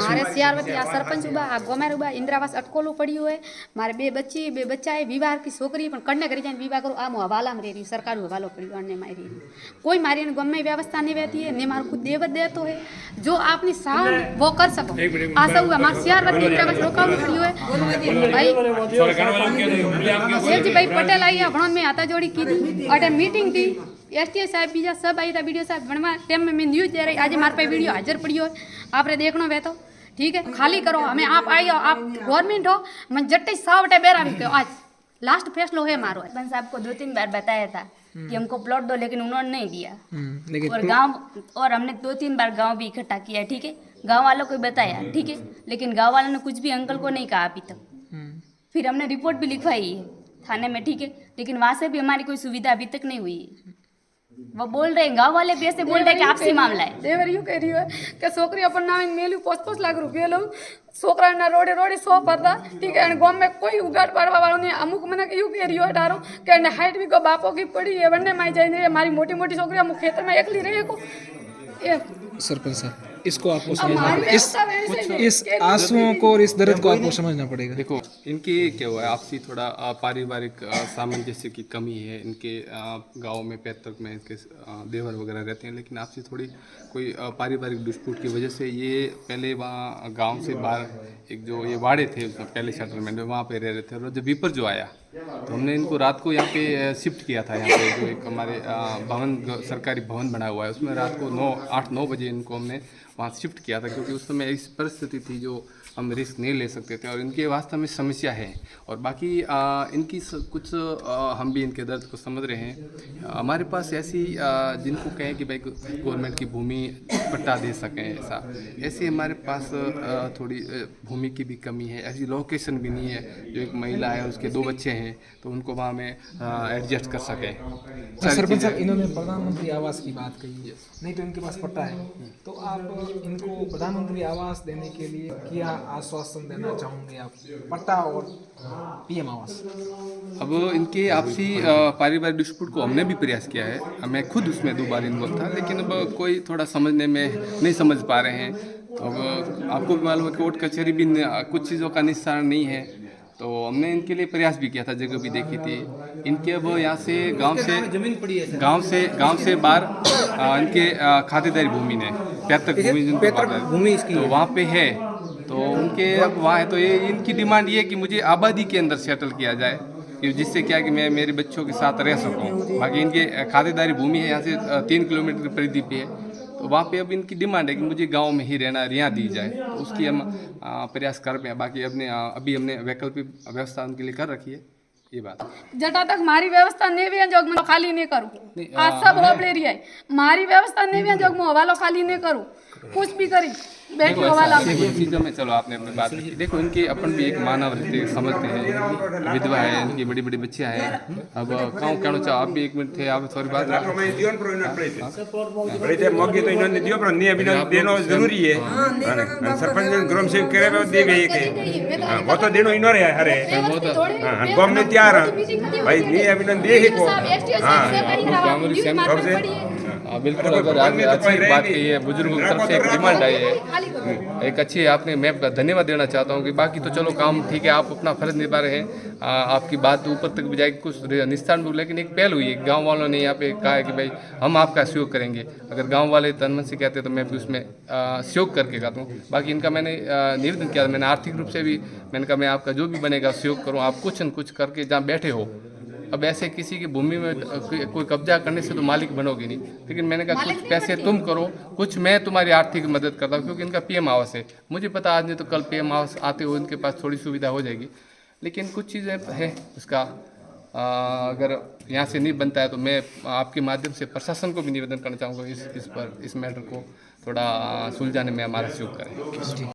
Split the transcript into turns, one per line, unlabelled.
मारे सियारवती आ सरपंच उबा आ गोमेर उबा इंदिरावास अटकोलो पड़ियो है। मारे बे बच्चा है विवाह की छोकरी पण कन्ने करी जाने विवाह करो आ मो हवाला में रही सरकार हवालो पड़ियो अन्ने मारी कोई मारी ने गमे व्यवस्था नहीं रहती है ने मार खुद देवत देतो है जो आपनी साह वो कर सको आ सब मार सियारवती इंदिरावास रोकावो पड़ियो है भाई जी भाई पटेल आई भणन में हाथा जोड़ी की अटे मीटिंग थी एसटी साहब बीजा सब आई था वीडियो साहब बनवा टाइम में मैं न्यूज दे रही आज मारे पे वीडियो हाजिर पड़ी हो आपने देखना वे तो ठीक है खाली करो हमें आप आई हो आप गवर्नमेंट हो मैं जट्टे सावटे बेरा भी आज लास्ट फैसलो है मारो
सरपंच साहब को 2-3 बार बताया था कि हमको प्लॉट दो लेकिन उन्होंने नहीं दिया
लेकिन
और गांव और हमने 2-3 बार गांव भी इकट्ठा किया ठीक है गांव वालों को बताया ठीक है लेकिन गांव वालों ने कुछ भी अंकल को नहीं कहा अभी तक फिर हमने रिपोर्ट भी लिखवाई है थाने में ठीक है लेकिन वहाँ से भी हमारी कोई सुविधा अभी तक नहीं हुई है वो बोल रहे हैं गांव वाले भी ऐसे बोल रहे हैं कि आपसी मामला है
देवर यूं कह रही है कि छोकरी अपन नाम मेलू 5-5 लाख रुपया लो छोकरा ना रोडे रोडे सो पड़ता ठीक है गांव में कोई उगाड़ पाड़वा वालों ने अमुक मने यूं कह रही है डारो कि हाइट भी को बापो की पड़ी है वन्ने माई जाए हमारी मोटी मोटी छोकरियां मुख खेत में एकली रहे को
सरपंच साहब इसको आपको समझना इस आंसुओं को और इस दर्द को आपको समझना पड़ेगा।
देखो इनके क्या हुआ है आपसी थोड़ा पारिवारिक सामंजस्य की कमी है इनके गांव में पैतृक में इनके देवर वगैरह रहते हैं लेकिन आपसी थोड़ी कोई पारिवारिक डिस्प्यूट की वजह से ये पहले वहाँ गांव से बाहर एक जो ये वाड़े थे उसमें पहले सेटलमेंट में वहाँ पे रह रहे थे और जब विपर जो आया तो हमने इनको रात को यहाँ पे शिफ्ट किया था यहाँ पे जो एक हमारे भवन सरकारी भवन बना हुआ है उसमें रात को 8-9 बजे इनको हमने वहाँ शिफ्ट किया था क्योंकि उस समय ऐसी परिस्थिति थी जो हम रिस्क नहीं ले सकते थे और इनके वास्तव में समस्या है और बाकी इनकी कुछ हम भी इनके दर्द को समझ रहे हैं हमारे पास ऐसी जिनको कहें कि भाई गवर्नमेंट की भूमि पट्टा दे सकें ऐसे हमारे पास थोड़ी भूमि की भी कमी है ऐसी लोकेशन भी नहीं है जो एक महिला है उसके 2 बच्चे हैं तो उनको वहाँ में एडजस्ट कर सकें।
सरपंच साहब इन्होंने प्रधानमंत्री आवास की बात कही नहीं तो इनके पास पट्टा है तो आप इनको प्रधानमंत्री आवास देने के लिए क्या आश्वासन देना चाहूँगे आप पट्टा और पीएम आवास।
अब इनके आपसी पारिवारिक डिस्प्यूट को हमने भी प्रयास किया है मैं खुद उसमें 2 बार इन्वॉल्व था लेकिन अब कोई थोड़ा समझने में नहीं समझ पा रहे हैं तो अब आपको भी मालूम है कोर्ट कचहरी भी कुछ चीज़ों का निस्तारण नहीं है तो हमने इनके लिए प्रयास भी किया था जगह भी देखी थी इनके अब यहाँ से गांव से बाहर इनके खातेदारी भूमि ने पैतृक भूमि तो वहाँ पे है तो उनके अब वहाँ है तो ये इनकी डिमांड ये है कि मुझे आबादी के अंदर सेटल किया जाए कि जिससे क्या कि मैं मेरे बच्चों के साथ रह सकूँ बाकी इनके खातेदारी भूमि है यहाँ से 3 किलोमीटर की परिधि पे है तो वहाँ पे अब इनकी डिमांड है कि मुझे गांव में ही रहना रिहा दी जाए तो उसकी हम प्रयास कर रहे हैं बाकी अभी हमने वैकल्पिक व्यवस्था उनके लिए कर रखी है ये बात
जटा तक मारी व्यवस्था नहीं भी जोग में खाली नहीं करूँ आज सब होबले रही है मारी व्यवस्था नहीं भी जोग में हवालो खाली नहीं करूँ कुछ भी करी बैठी हवाला
चीज़ों में चलो आपने अपनी बात रखी देखो इनके अपन भी एक मानव रहते समझते हैं विधवा है इनकी बड़ी बड़ी बच्चियाँ हैं अब कहूँ कहना चाहो आप भी 1 मिनट थे आप थोड़ी बात
जरूरी है सरपंच ग्राम सेवक करे दे गए वो तो देनो इनो रे अरे गम में तैयार भाई नहीं अभिनंदन दे को
हाँ बिल्कुल अगर आज अच्छी बात कही है बुजुर्गों की तरफ से एक डिमांड आई है एक अच्छी आपने मैं धन्यवाद देना चाहता हूँ कि बाकी तो चलो काम ठीक है आप अपना फर्ज निभा रहे हैं आपकी बात ऊपर तक भी जाएगी कुछ निस्तारण भी लेकिन एक पहल हुई है गांव वालों ने यहाँ पे कहा है कि भाई हम आपका सहयोग करेंगे अगर गांव वाले तन मन से कहते तो मैं भी उसमें सहयोग करके कहता हूँ बाकी इनका मैंने निवेदन किया मैंने आर्थिक रूप से भी मैंने कहा मैं आपका जो भी बनेगा सहयोग करूँ आप कुछ न कुछ करके जहाँ बैठे हो अब ऐसे किसी की भूमि में कोई कब्जा करने से तो मालिक बनोगे नहीं लेकिन मैंने कहा कुछ पैसे तुम करो कुछ मैं तुम्हारी आर्थिक मदद करता हूँ क्योंकि इनका पीएम आवास है मुझे पता आज नहीं तो कल पीएम आवास आते हो इनके पास थोड़ी सुविधा हो जाएगी लेकिन कुछ चीज़ें है उसका अगर यहाँ से नहीं बनता है तो मैं आपके माध्यम से प्रशासन को भी निवेदन करना चाहूँगा इस मैटर को थोड़ा सुलझाने में हमारा सहयोग करें।